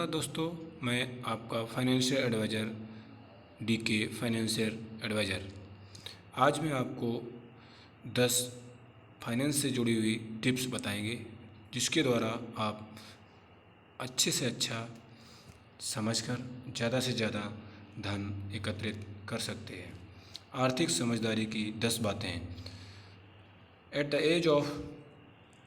दोस्तों, मैं आपका financial adviser DK financial adviser. आज मैं आपको 10 फाइनेंस से जुड़ी हुई टिप्स बताएंगे जिसके द्वारा आप अच्छे से अच्छा समझकर ज़्यादा से ज़्यादा धन एकत्रित कर सकते हैं। आर्थिक समझदारी की 10 बातें। At the age of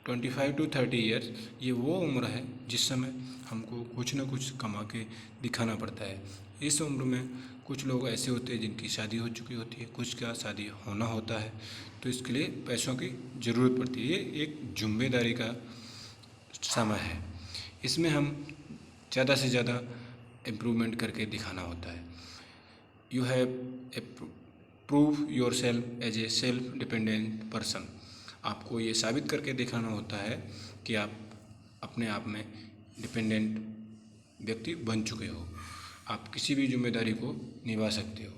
25 to 30 years, ये वो उम्र है जिस समय हमको कुछ ना कुछ कमा के दिखाना पड़ता है। इस उम्र में कुछ लोग ऐसे होते हैं जिनकी शादी हो चुकी होती है, कुछ का शादी होना होता है, तो इसके लिए पैसों की ज़रूरत पड़ती है। ये एक जिम्मेदारी का समय है। इसमें हम ज़्यादा से ज़्यादा इम्प्रूवमेंट करके दिखाना होता है। You have a prove your self as a self dependent person. आपको ये साबित करके दिखाना होता है कि आप अपने आप में डिपेंडेंट व्यक्ति बन चुके हो, आप किसी भी जिम्मेदारी को निभा सकते हो।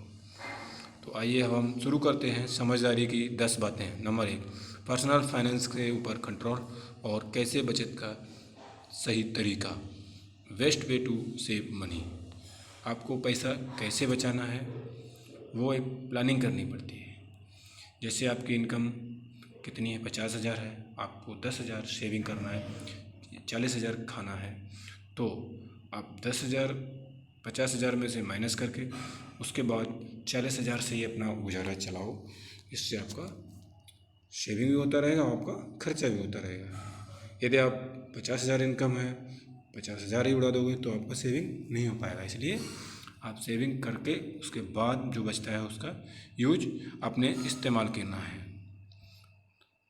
तो आइए अब हम शुरू करते हैं समझदारी की 10 बातें। नंबर 1, पर्सनल फाइनेंस के ऊपर कंट्रोल और कैसे बचत का सही तरीका। Best way to save money. आपको पैसा कैसे बचाना है वो एक प्लानिंग करनी पड़ती है। जैसे आपकी इनकम कितनी है, 50,000 है, आपको 10,000 सेविंग करना है, 40,000 खाना है, तो आप 10,000 50,000 में से माइनस करके उसके बाद 40,000 से ही अपना गुजारा चलाओ। इससे आपका सेविंग भी होता रहेगा और आपका खर्चा भी होता रहेगा। यदि आप 50,000 इनकम है, 50,000 ही उड़ा दोगे तो आपका सेविंग नहीं हो पाएगा। इसलिए आप सेविंग करके उसके बाद जो बचता है उसका यूज अपने इस्तेमाल करना है।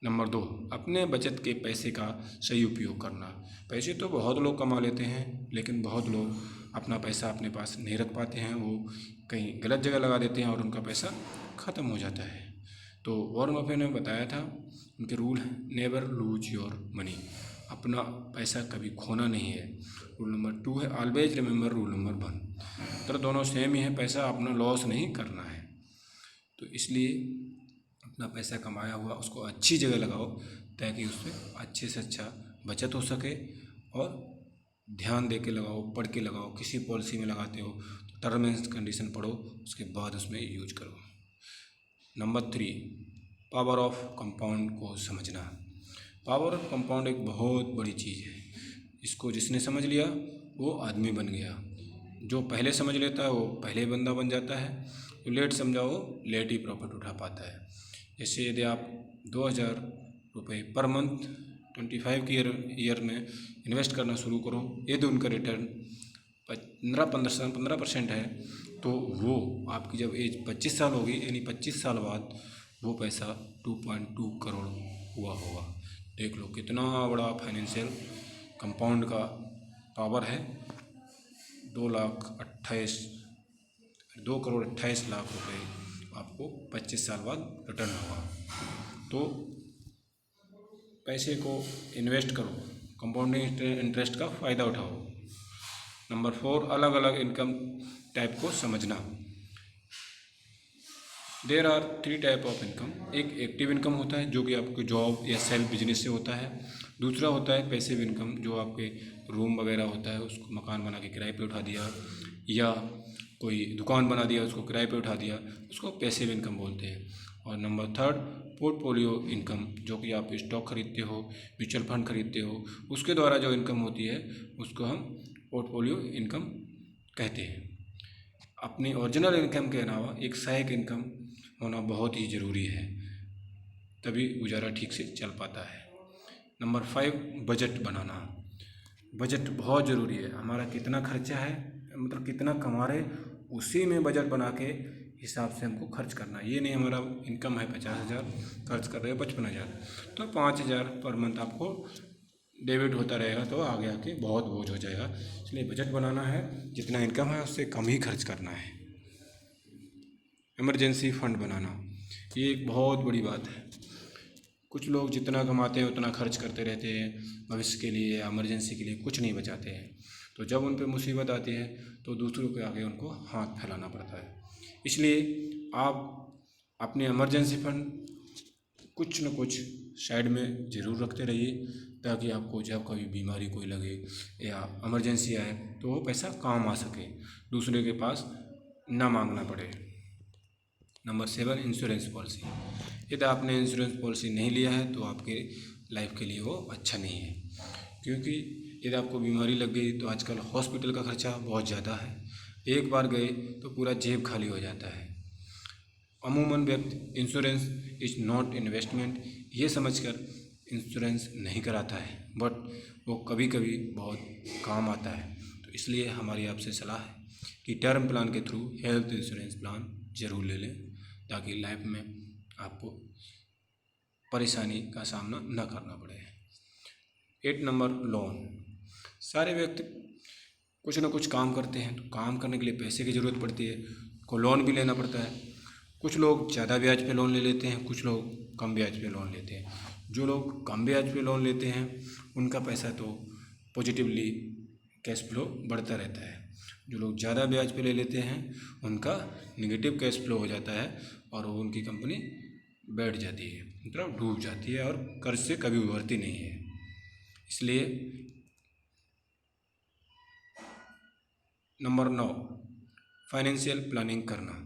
नंबर 2, अपने बचत के पैसे का सही उपयोग करना। पैसे तो बहुत लोग कमा लेते हैं, लेकिन बहुत लोग अपना पैसा अपने पास नहीं रख पाते हैं, वो कहीं गलत जगह लगा देते हैं और उनका पैसा ख़त्म हो जाता है। तो वॉरेन बफेट ने बताया था, उनके रूल हैं, नेवर लूज योर मनी। अपना पैसा कभी खोना नहीं है। रूल नंबर 2 है, ऑलवेज रिमेंबर रूल नंबर 1। तो दोनों सेम ही है, पैसा अपना लॉस नहीं करना है। तो इसलिए अपना पैसा कमाया हुआ उसको अच्छी जगह लगाओ ताकि उसमें अच्छे से अच्छा बचत हो सके, और ध्यान दे के लगाओ, पढ़ के लगाओ। किसी पॉलिसी में लगाते हो तो टर्म एंड कंडीशन पढ़ो, उसके बाद उसमें यूज करो। नंबर 3, पावर ऑफ कंपाउंड को समझना। पावर ऑफ कंपाउंड एक बहुत बड़ी चीज़ है। इसको जिसने समझ लिया वो आदमी बन गया। जो पहले समझ लेता है वो पहले बंदा बन जाता है। जो लेट समझा वो लेट ही प्रॉफिट उठा पाता है। जैसे यदि आप 2,000 रुपये पर मंथ 25 की ईयर में इन्वेस्ट करना शुरू करो, यदि उनका रिटर्न 15% है, तो वो आपकी जब एज 25 साल होगी, यानी 25 साल बाद वो पैसा 2.2 करोड़ हुआ होगा। देख लो कितना बड़ा फाइनेंशियल कंपाउंड का पावर है। 2 करोड़ 28 लाख रुपए आपको 25 साल बाद रिटर्न होगा। तो पैसे को इन्वेस्ट करो, कंपाउंडिंग इंटरेस्ट का फ़ायदा उठाओ। नंबर 4, अलग अलग इनकम टाइप को समझना। There are 3 type of income. एक एक्टिव इनकम होता है जो कि आपको जॉब या सेल्फ बिजनेस से होता है। दूसरा होता है पैसिव इनकम, जो आपके रूम वगैरह होता है उसको मकान बना के किराए पे उठा दिया, या कोई दुकान बना दिया उसको किराए पे उठा दिया, उसको पैसिव इनकम बोलते हैं। और नंबर 3, पोर्टफोलियो इनकम, जो कि आप स्टॉक खरीदते हो, म्यूचुअल फंड खरीदते हो, उसके द्वारा जो इनकम होती है उसको हम पोर्टफोलियो इनकम कहते हैं। अपनी ओरिजिनल इनकम के अलावा एक सहायक इनकम होना बहुत ही ज़रूरी है, तभी गुजारा ठीक से चल पाता है। नंबर 5, बजट बनाना। बजट बहुत ज़रूरी है। हमारा कितना खर्चा है, मतलब कितना कमा रहे, उसी में बजट बना के हिसाब से हमको खर्च करना है। ये नहीं हमारा इनकम है 50,000, खर्च कर रहे हो 55,000, तो 5,000 पर मंथ आपको डेबिट होता रहेगा, तो आगे आके बहुत बोझ हो जाएगा। इसलिए बजट बनाना है, जितना इनकम है उससे कम ही खर्च करना है। इमरजेंसी फंड बनाना, ये एक बहुत बड़ी बात है। कुछ लोग जितना कमाते हैं उतना खर्च करते रहते हैं, भविष्य के लिए या इमरजेंसी के लिए कुछ नहीं बचाते हैं। तो जब उन पर मुसीबत आती है तो दूसरों के आगे उनको हाथ फैलाना पड़ता है। इसलिए आप अपने इमरजेंसी फंड कुछ न कुछ साइड में ज़रूर रखते रहिए, ताकि आपको जब कभी बीमारी कोई लगे या इमरजेंसी आए तो वो पैसा काम आ सके, दूसरे के पास ना मांगना पड़े। Number 7, insurance policy. यदि आपने इंश्योरेंस पॉलिसी नहीं लिया है तो आपके लाइफ के लिए वो अच्छा नहीं है, क्योंकि यदि आपको बीमारी लग गई तो आजकल हॉस्पिटल का खर्चा बहुत ज़्यादा है, एक बार गए तो पूरा जेब खाली हो जाता है। अमूमन व्यक्ति इंश्योरेंस इज नॉट इन्वेस्टमेंट ये समझकर इंश्योरेंस नहीं कराता है, बट वो कभी कभी बहुत काम आता है। तो इसलिए हमारी आपसे सलाह है कि टर्म प्लान के थ्रू हेल्थ इंश्योरेंस प्लान ज़रूर ले लें, ताकि लाइफ में आपको परेशानी का सामना न करना पड़े। 8 नंबर, लोन। सारे व्यक्ति कुछ ना कुछ काम करते हैं, तो काम करने के लिए पैसे की ज़रूरत पड़ती है, को लोन भी लेना पड़ता है। कुछ लोग ज़्यादा ब्याज पे लोन ले लेते हैं, कुछ लोग कम ब्याज पे लोन लेते हैं। जो लोग कम ब्याज पे लोन लेते हैं उनका पैसा तो पॉजिटिवली कैश फ्लो बढ़ता रहता है। जो लोग ज़्यादा ब्याज पे ले लेते हैं उनका निगेटिव कैश फ्लो हो जाता है और वो उनकी कंपनी बैठ जाती है, मतलब डूब जाती है और कर्ज से कभी उभरती नहीं है। इसलिए नंबर 9, फाइनेंशियल प्लानिंग करना।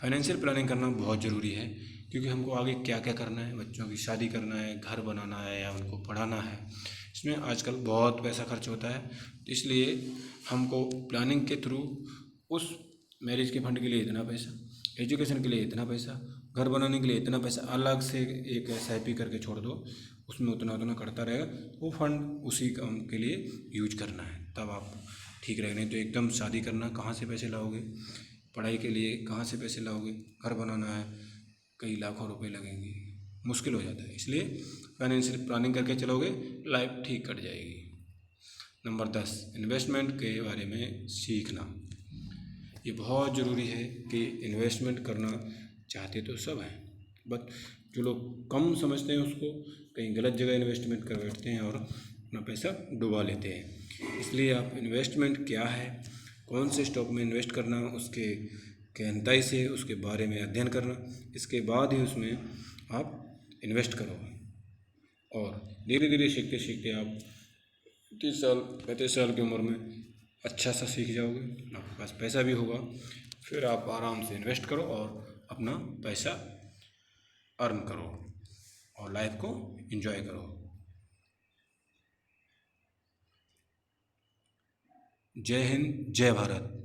फाइनेंशियल प्लानिंग करना बहुत ज़रूरी है, क्योंकि हमको आगे क्या क्या करना है, बच्चों की शादी करना है, घर बनाना है या उनको पढ़ाना है, इसमें आजकल बहुत पैसा खर्च होता है। इसलिए हमको प्लानिंग के थ्रू उस मैरिज के फंड के लिए इतना पैसा, एजुकेशन के लिए इतना पैसा, घर बनाने के लिए इतना पैसा अलग से एक SIP करके छोड़ दो, उसमें उतना उतना करता रहेगा, वो फंड उसी काम के लिए यूज करना है, तब आप ठीक रहेगा। नहीं तो एकदम शादी करना, कहाँ से पैसे लाओगे, पढ़ाई के लिए कहाँ से पैसे लाओगे, घर बनाना है कई लाखों रुपए लगेंगे, मुश्किल हो जाता है। इसलिए फाइनेंशियल प्लानिंग करके चलोगे, लाइफ ठीक कट जाएगी। नंबर 10, इन्वेस्टमेंट के बारे में सीखना। ये बहुत ज़रूरी है कि इन्वेस्टमेंट करना चाहते तो सब हैं, बट जो लोग कम समझते हैं उसको कहीं गलत जगह इन्वेस्टमेंट कर बैठते हैं और अपना पैसा डुबा लेते हैं। इसलिए आप इन्वेस्टमेंट क्या है, कौन से स्टॉक में इन्वेस्ट करना, उसके गहनताई से उसके बारे में अध्ययन करना, इसके बाद ही उसमें आप इन्वेस्ट करो। और धीरे धीरे सीखते सीखते आप 30 साल 35 साल की उम्र में अच्छा सा सीख जाओगे, आपके पास पैसा भी होगा, फिर आप आराम से इन्वेस्ट करो और अपना पैसा अर्न करो और लाइफ को एंजॉय करो। जय हिंद, जय भारत।